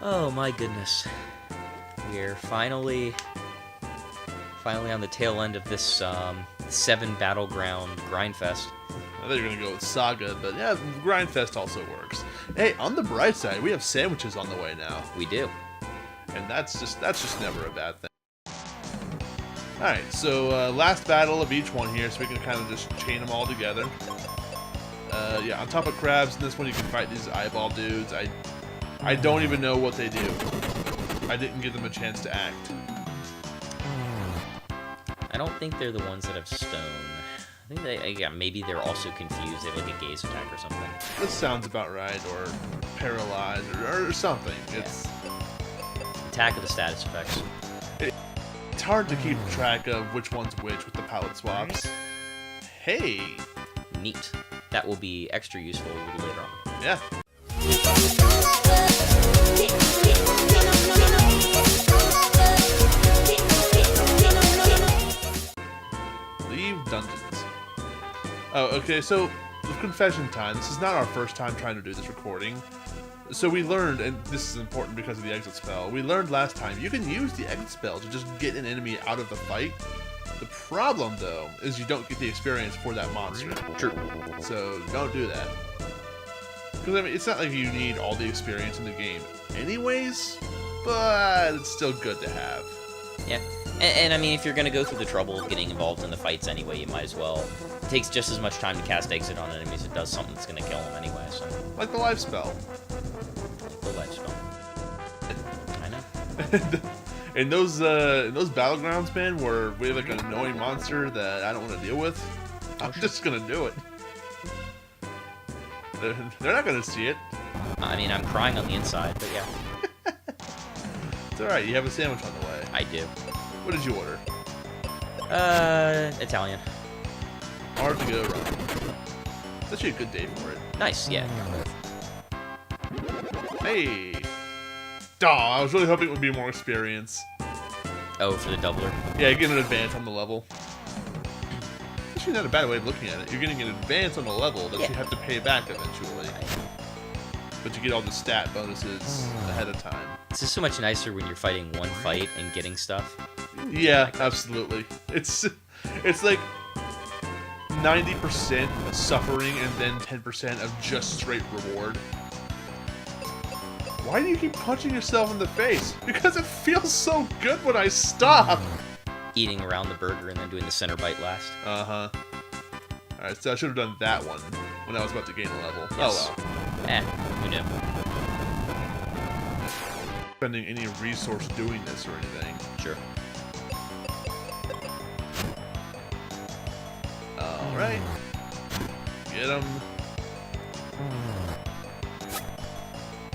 Oh my goodness. We're finally on the tail end of this 7 battleground grindfest. I thought you were going to go with Saga, but yeah, Grindfest also works. Hey, on the bright side, we have sandwiches on the way now. We do. And that's just never a bad thing. Alright, so last battle of each one here, so we can kind of just chain them all together. Yeah, on top of crabs, in this one you can fight these eyeball dudes. I don't even know what they do. I didn't give them a chance to act. I don't think they're the ones that have stone. I think maybe they're also confused. They have like a gaze attack or something. This sounds about right, or paralyzed, or something. Yeah. It's attack of the status effects. It's hard to keep track of which one's which with the palette swaps. Hey! Neat. That will be extra useful a little later on. Yeah. Leave dungeons. Oh, okay, so with confession time, this is not our first time trying to do this recording. So we learned, and this is important because of the exit spell, we learned last time you can use the exit spell to just get an enemy out of the fight. The problem, though, is you don't get the experience for that monster. True. So don't do that. Because, I mean, it's not like you need all the experience in the game anyways, but it's still good to have. Yeah. And I mean, if you're going to go through the trouble of getting involved in the fights anyway, you might as well. It takes just as much time to cast exit on enemies as it does something that's going to kill them anyway, so. Like the life spell. The life spell. I know. In those battlegrounds, man, where we have like an annoying monster that I don't want to deal with, I'm just gonna do it. They're not gonna see it. I mean, I'm crying on the inside, but yeah. It's alright, you have a sandwich on the way. I do. What did you order? Italian. Hard to go wrong. It's actually a good day for it. Nice, yeah. Hey! Aw, I was really hoping it would be more experience. Oh, for the doubler? Yeah, you get an advance on the level. Actually, not a bad way of looking at it. You're getting an advance on the level that you have to pay back eventually. But you get all the stat bonuses ahead of time. It's just so much nicer when you're fighting one fight and getting stuff. Yeah, absolutely. It's like 90% suffering and then 10% of just straight reward. Why do you keep punching yourself in the face? Because it feels so good when I stop! Eating around the burger and then doing the center bite last. Uh-huh. Alright, so I should have done that one when I was about to gain a level. Yes. Oh well. Who knew? Spending any resource doing this or anything. Sure. Alright. Get him.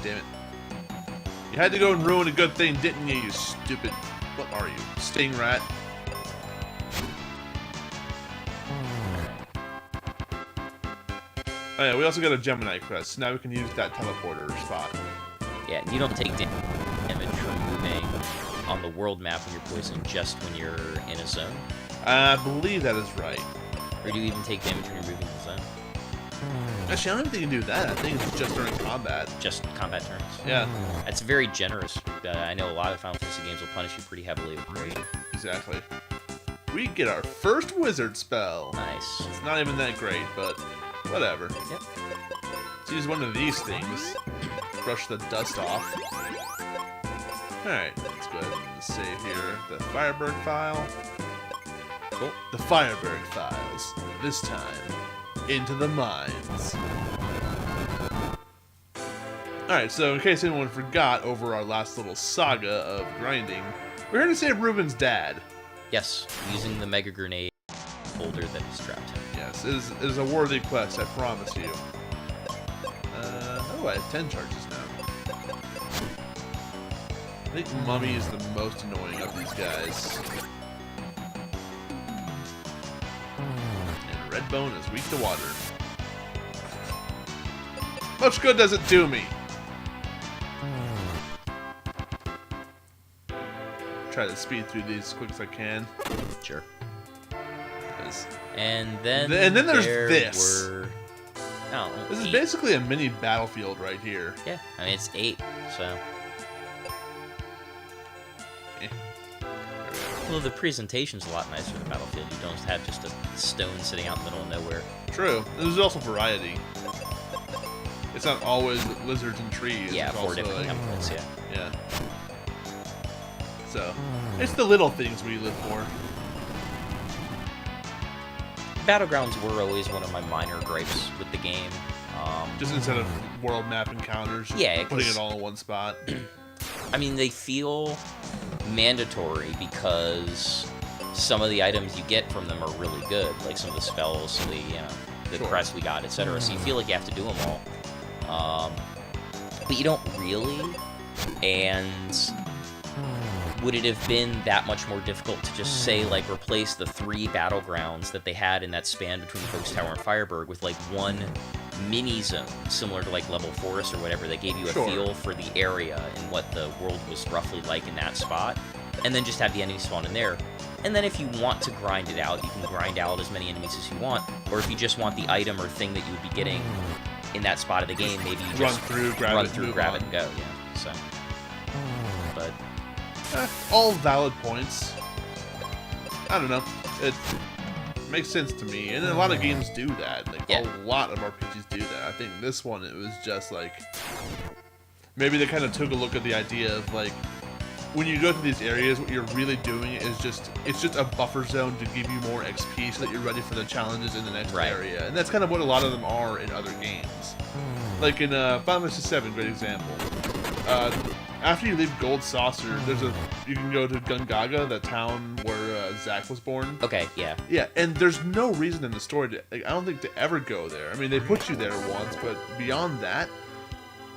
Damn it. You had to go and ruin a good thing, didn't you, you stupid... What are you? Sting rat? Oh yeah, we also got a Gemini crest, so now we can use that teleporter spot. Yeah, you don't take damage from moving on the world map when you're poisoned, just when you're in a zone. I believe that is right. Or do you even take damage when you're moving the zone? Actually, I don't think you can do that. I think it's just during combat. Just combat turns. Yeah. That's very generous. I know a lot of Final Fantasy games will punish you pretty heavily with poison. Exactly. We get our first wizard spell. Nice. It's not even that great, but whatever. Yep. Let's use one of these things. Brush the dust off. Alright, let's go ahead and save here. The Firebird file. Cool. The Firebird files. This time, into the mines. Alright, so in case anyone forgot over our last little saga of grinding, we're here to save Ruben's dad. Yes, using the Mega Grenade folder that has trapped him. Yes, it is a worthy quest, I promise you. Oh, I have 10 charges now. I think Mummy is the most annoying of these guys. And Redbone is weak to water. Much good does it do me? Try to speed through these as quick as I can. Sure. 'Cause And then there's there this. Were... No, This is 8. basically a mini battlefield right here. Yeah, I mean, it's 8, so... Although the presentation's a lot nicer than Battlefield. You don't have just a stone sitting out in the middle of nowhere. True. There's also variety. It's not always lizards and trees. Yeah, it's 4 also, different like, templates, yeah. Yeah. So, it's the little things we live for. Battlegrounds were always one of my minor gripes with the game. Just instead of world map encounters, just Yeah, putting 'cause- it all in one spot. I mean, they feel mandatory because some of the items you get from them are really good, like some of the spells, some of the Sure. crest we got, etc. So you feel like you have to do them all, but you don't really. And would it have been that much more difficult to just say, like, replace the 3 battlegrounds that they had in that span between Ghost Tower and Fireburg with, like, one mini zone, similar to, like, Level Forest or whatever, that gave you a Sure. feel for the area and what the world was roughly like in that spot, and then just have the enemies spawn in there. And then if you want to grind it out, you can grind out as many enemies as you want, or if you just want the item or thing that you would be getting in that spot of the game, maybe you just grab it, move grab on. it, and go, yeah, so. But All valid points. I don't know. It makes sense to me, and a lot of games do that. Like, Yeah. a lot of RPGs do that. I think this one, it was just like, maybe they kind of took a look at the idea of, like, when you go to these areas, what you're really doing is it's just a buffer zone to give you more XP so that you're ready for the challenges in the next Right. area. And that's kind of what a lot of them are in other games. Like in Final Fantasy VII, great example. After you leave Gold Saucer, you can go to Gungaga, the town where Zack was born. okay, yeah. Yeah, and there's no reason in the story to, like, I don't think, to ever go there. I mean, they put you there once, but beyond that,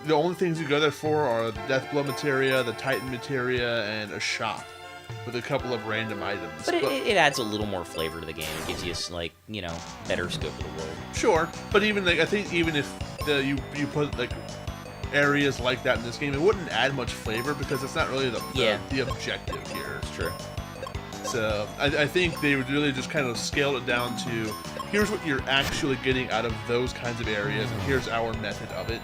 the only things you go there for are the Deathblow materia, the Titan materia, and a shop with a couple of random items. But it adds a little more flavor to the game. It gives you, like, better scope of the world. Sure, but even, like, I think even if you put, like, areas like that in this game, it wouldn't add much flavor because it's not really the objective here. It's true. So I think they would really just kind of scaled it down to, here's what you're actually getting out of those kinds of areas, and here's our method of it.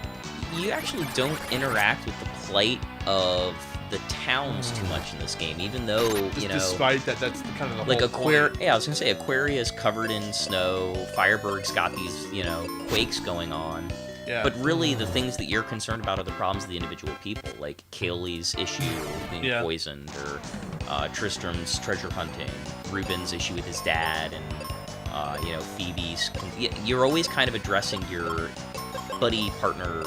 You actually don't interact with the plight of the towns too much in this game, even though, Despite that, that's kind of the like whole point. Yeah, I was gonna say Aquaria is covered in snow. Fireburg's got these, quakes going on. Yeah. But really, the things that you're concerned about are the problems of the individual people, like Kaylee's issue with being poisoned, or Tristram's treasure hunting, Ruben's issue with his dad, and Phoebe's. You're always kind of addressing your buddy partner,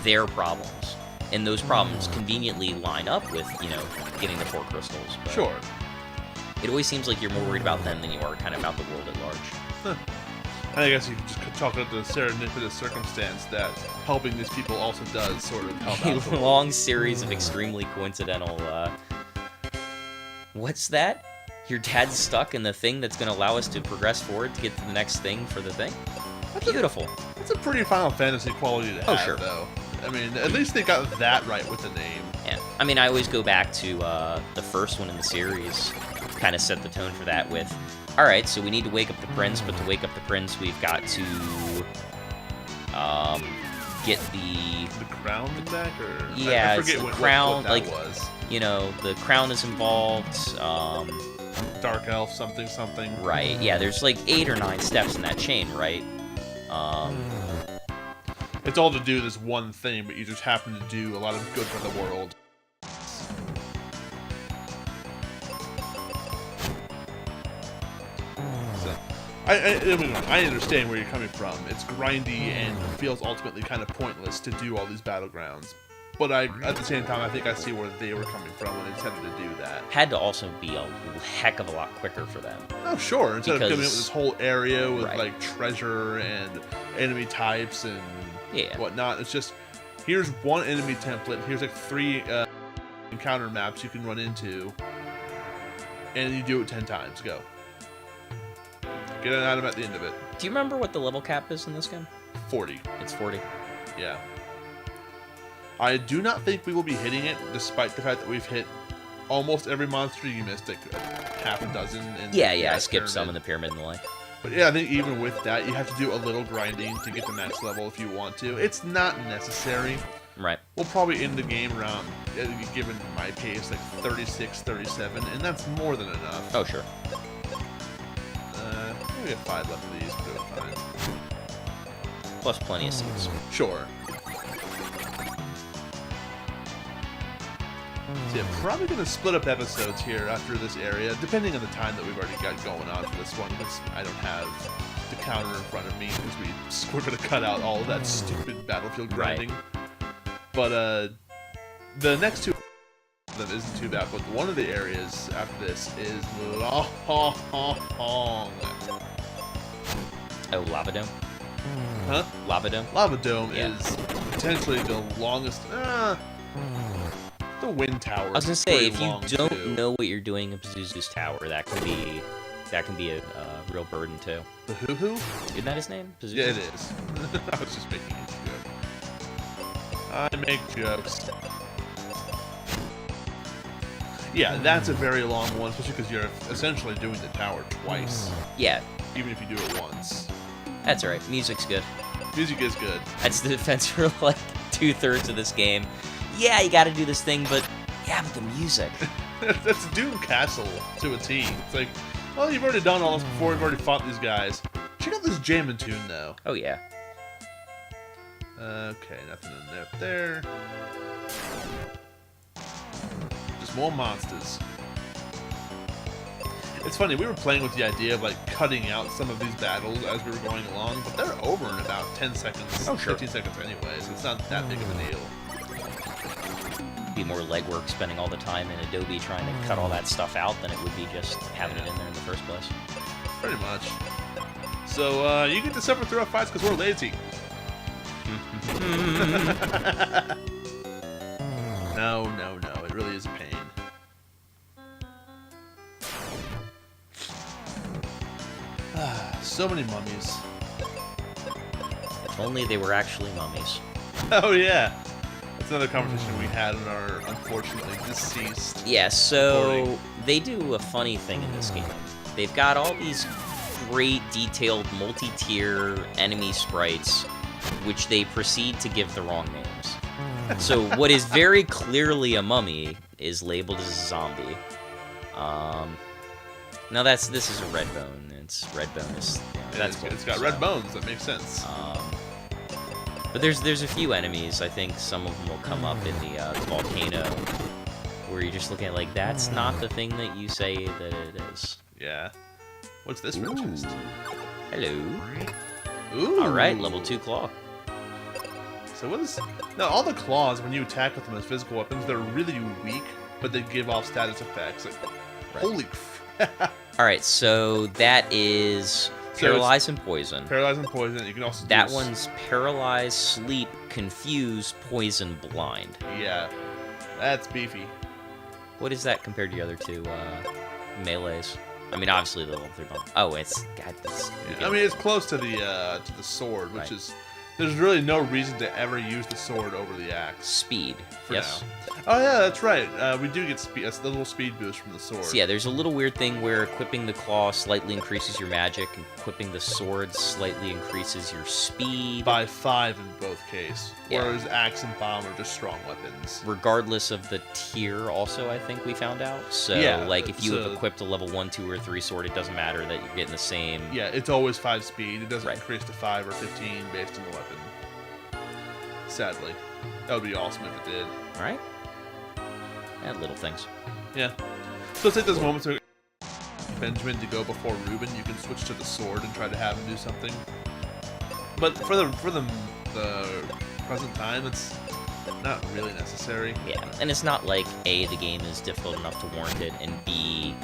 their problems, and those problems conveniently line up with getting the 4 crystals. But Sure. It always seems like you're more worried about them than you are kind of about the world at large. Huh. And I guess you can just chalk it up to the serendipitous circumstance that helping these people also does sort of help out. A long series of extremely coincidental. What's that? Your dad's stuck in the thing that's going to allow us to progress forward to get to the next thing for the thing? Beautiful. That's a pretty Final Fantasy quality to have, sure. though. I mean, at least they got that right with the name. Yeah. I mean, I always go back to the first one in the series, kind of set the tone for that with, all right, so we need to wake up the prince, but to wake up the prince, we've got to get the crown back, or yeah, I it's forget the what crown. that Like, was. The crown is involved. Dark elf, something. Right. Yeah. There's like 8 or 9 steps in that chain, right? It's all to do this one thing, but you just happen to do a lot of good for the world. So, I understand where you're coming from. It's grindy and feels ultimately kind of pointless to do all these battlegrounds. But at the same time, I think I see where they were coming from when they decided to do that. Had to also be a heck of a lot quicker for them. Oh, sure. Instead of coming up with Because- this whole area with, Right. like, treasure and enemy types and Yeah. whatnot, it's just, here's one enemy template, here's, like, 3 encounter maps you can run into, and you do it 10 times. Go. Get an item at the end of it. Do you remember what the level cap is in this game? 40. It's 40. Yeah. I do not think we will be hitting it, despite the fact that we've hit almost every monster. You missed, like, half a dozen. In Yeah, the I skipped some in pyramid. the pyramid and the like. But yeah, I think even with that, you have to do a little grinding to get the max level if you want to. It's not necessary, We'll probably end the game around, given my pace, like 36, 37, and that's more than enough. Oh, sure. We have 5 left of these, but it'll be fine. Plus plenty of seeds. Sure. So yeah, probably going to split up episodes here after this area, depending on the time that we've already got going on for this one, because I don't have the counter in front of me, because we're going to cut out all of that stupid battlefield grinding. Right. But the next 2 that isn't too bad, but one of the areas after this is long. Oh, Lava Dome? Huh? Lava Dome? Lava Dome is potentially the longest. The Wind Tower. I was gonna say, if you don't know what you're doing in Pazuzu's Tower, that can be a real burden too. The Hoo-Hoo? Isn't that his name? Pazuzu? Yeah, it is. I was just making a joke. I make jokes. Yeah, that's a very long one, especially because you're essentially doing the tower twice. Yeah. Even if you do it once. That's alright. Music's good. Music is good. That's the defense for like 2/3 of this game. Yeah, you gotta do this thing, but yeah, but the music. That's Doom Castle to a T. It's like, well, you've already done all this before, you've already fought these guys. Check out this jamming tune, though. Oh, yeah. Okay, nothing in there. Just more monsters. It's funny, we were playing with the idea of, like, cutting out some of these battles as we were going along, but they're over in about 10 seconds, oh, sure. 15 seconds anyway, so it's not that big of a deal. Be more legwork spending all the time in Adobe trying to cut all that stuff out than it would be just having it in there in the first place. Pretty much. So, you get to suffer through our fights because we're lazy. No, it really is a pain. So many mummies. If only they were actually mummies. Oh yeah. That's another conversation we had in our unfortunately deceased. Yeah, so they do a funny thing in this game. They've got all these great detailed multi-tier enemy sprites, which they proceed to give the wrong names. So what is very clearly a mummy is labeled as a zombie. Now this is a red bone. It's red bone is it's got red bones. That makes sense. But there's a few enemies. I think some of them will come up in the volcano, where you're just looking at like that's not the thing that you say that it is. Yeah. What's this chest? Hello. Ooh. All right, level 2 claw. So what is? Now all the claws when you attack with them as physical weapons, they're really weak, but they give off status effects. Like, holy crap! All right, so that is paralyze and poison. Paralyze and poison. You can also that one's paralyze, sleep, confuse, poison, blind. Yeah, that's beefy. What is that compared to the other two melees? I mean, obviously the level 3 bomb. Oh, it's God. I mean, it's close to the sword, which is. There's really no reason to ever use the sword over the axe. Speed. Yes. Now. Oh yeah, that's right. We do get speed. That's the little speed boost from the sword. So yeah, there's a little weird thing where equipping the claw slightly increases your magic, and equipping the sword slightly increases your speed. By 5 in both cases. Yeah. Whereas axe and bomb are just strong weapons. Regardless of the tier, also, I think we found out. So, yeah, like, if you have equipped a level 1, 2, or 3 sword, it doesn't matter that you're getting the same... Yeah, it's always 5 speed. It doesn't increase to 5 or 15 based on the weapon. Sadly. That would be awesome if it did. Alright. Yeah, little things. Yeah. So let's take those moments where Benjamin to go before Ruben. You can switch to the sword and try to have him do something. But for the present time, it's not really necessary. Yeah, and it's not like A, the game is difficult enough to warrant it, and B,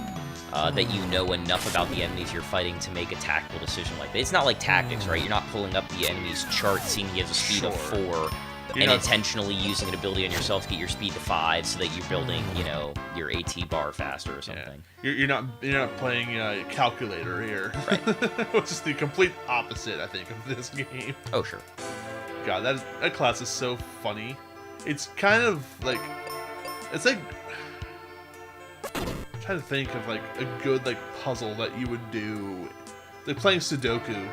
that you know enough about the enemies you're fighting to make a tactical decision like that. It's not like tactics, right? You're not pulling up the enemy's chart, seeing he has a speed of 4, and intentionally using an ability on yourself to get your speed to 5 so that you're building, you know, your AT bar faster or something. Yeah. You're not playing calculator here. Right. Which is the complete opposite, I think, of this game. Oh, sure. God, that class is so funny. It's kind of like... It's like... I'm trying to think of like a good like puzzle that you would do. Like playing Sudoku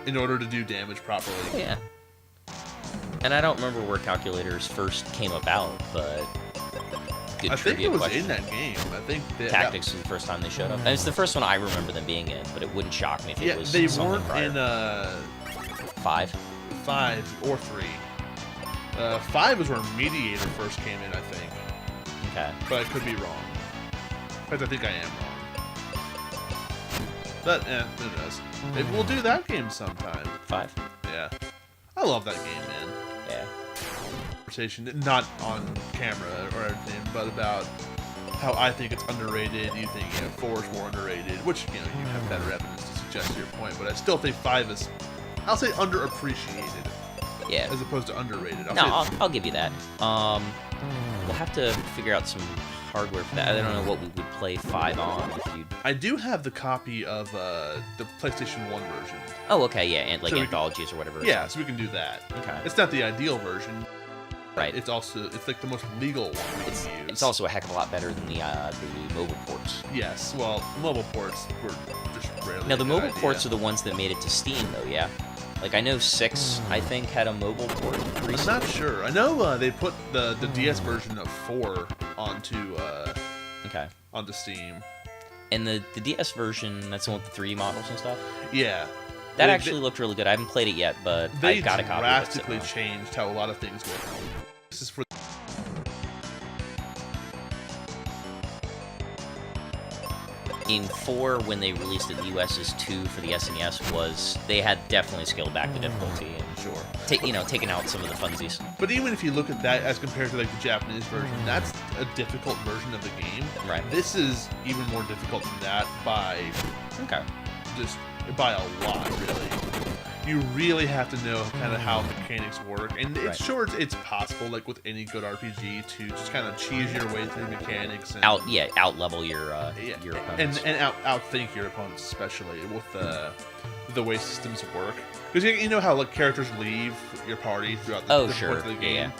in order to do damage properly. Yeah. And I don't remember where calculators first came about, but good I think it was question. in that game. I think Tactics was the first time they showed up. And it's the first one I remember them being in, but it wouldn't shock me if it was they something weren't prior. in 5? 5 or 3. 5 was where Mediator first came in, I think. Okay. But I could be wrong. In fact, I think I am wrong. But, who knows? Maybe we'll do that game sometime. 5? Yeah. I love that game, man. Yeah. Conversation, not on camera or anything, but about how I think it's underrated. You think 4 is more underrated, which you have better evidence to suggest your point. But I still think 5 is, I'll say, underappreciated. Yeah. As opposed to underrated. I'll give you that. We'll have to figure out some hardware for that. I don't know what we would play 5 on if you. I do have the copy of the PlayStation 1 version. Oh, okay, yeah, and like So anthologies or whatever. Yeah, so we can do that. Okay. It's not the ideal version. Right. It's like the most legal one we can use. It's also a heck of a lot better than the mobile ports. Yes. Well, mobile ports were just rarely. Now the mobile ports are the ones that made it to Steam, though. Yeah. Like I know 6, I think, had a mobile port recently. I'm not sure. I know they put the DS version of 4 onto onto Steam. And the DS version, that's the one with the 3D models and stuff. Yeah. That actually looked really good. I haven't played it yet, but I got a copy. They drastically changed how a lot of things work. This is for. In 4, when they released it in the US as 2 for the SNES, they had definitely scaled back the difficulty and taken out some of the funsies. But even if you look at that as compared to like the Japanese version, that's a difficult version of the game. Right. This is even more difficult than that by by a lot, really. You really have to know kind of how mechanics work, and it's sure it's possible, like with any good RPG, to just kind of cheese your way through mechanics and out level your opponents and outthink your opponents, especially with the way systems work. Because you know how like characters leave your party throughout the course of the game. Yeah.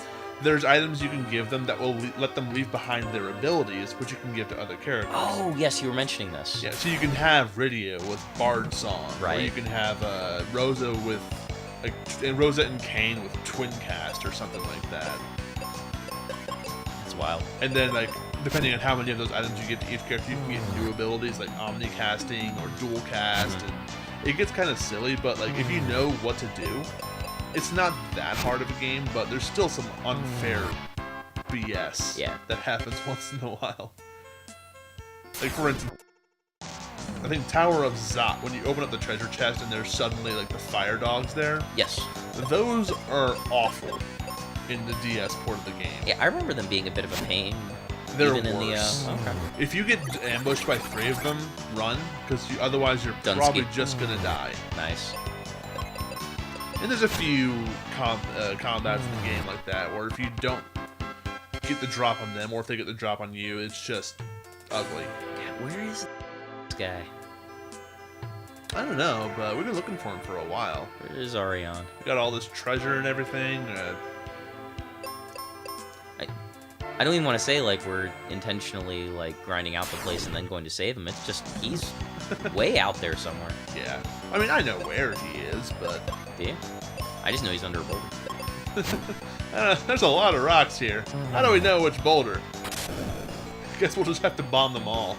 There's items you can give them that will let them leave behind their abilities, which you can give to other characters. Oh, yes, you were mentioning this. Yeah, so you can have Rydia with Bard Song. Right. Or you can have Rosa with, Rosa and Kane with Twin Cast or something like that. That's wild. And then, like, depending on how many of those items you give to each character, you can get new abilities like Omni Casting or Dual Cast. And it gets kind of silly, but, like, if you know what to do, it's not that hard of a game, but there's still some unfair BS that happens once in a while. Like, for instance, I think Tower of Zot, when you open up the treasure chest and there's suddenly, like, the fire dogs there. Yes. Those are awful in the DS port of the game. Yeah, I remember them being a bit of a pain. They're even worse. In the, If you get ambushed by 3 of them, run, because otherwise you're probably just gonna die. Nice. And there's a few combats in the game like that, where if you don't get the drop on them, or if they get the drop on you, it's just ugly. Yeah, where is this guy? I don't know, but we've been looking for him for a while. Where is Arion? We got all this treasure and everything. I don't even want to say, like, we're intentionally, like, grinding out the place and then going to save him. It's just, he's way out there somewhere. Yeah. I mean, I know where he is, but... Do you? I just know he's under a boulder. There's a lot of rocks here. How do we know which boulder? Guess we'll just have to bomb them all.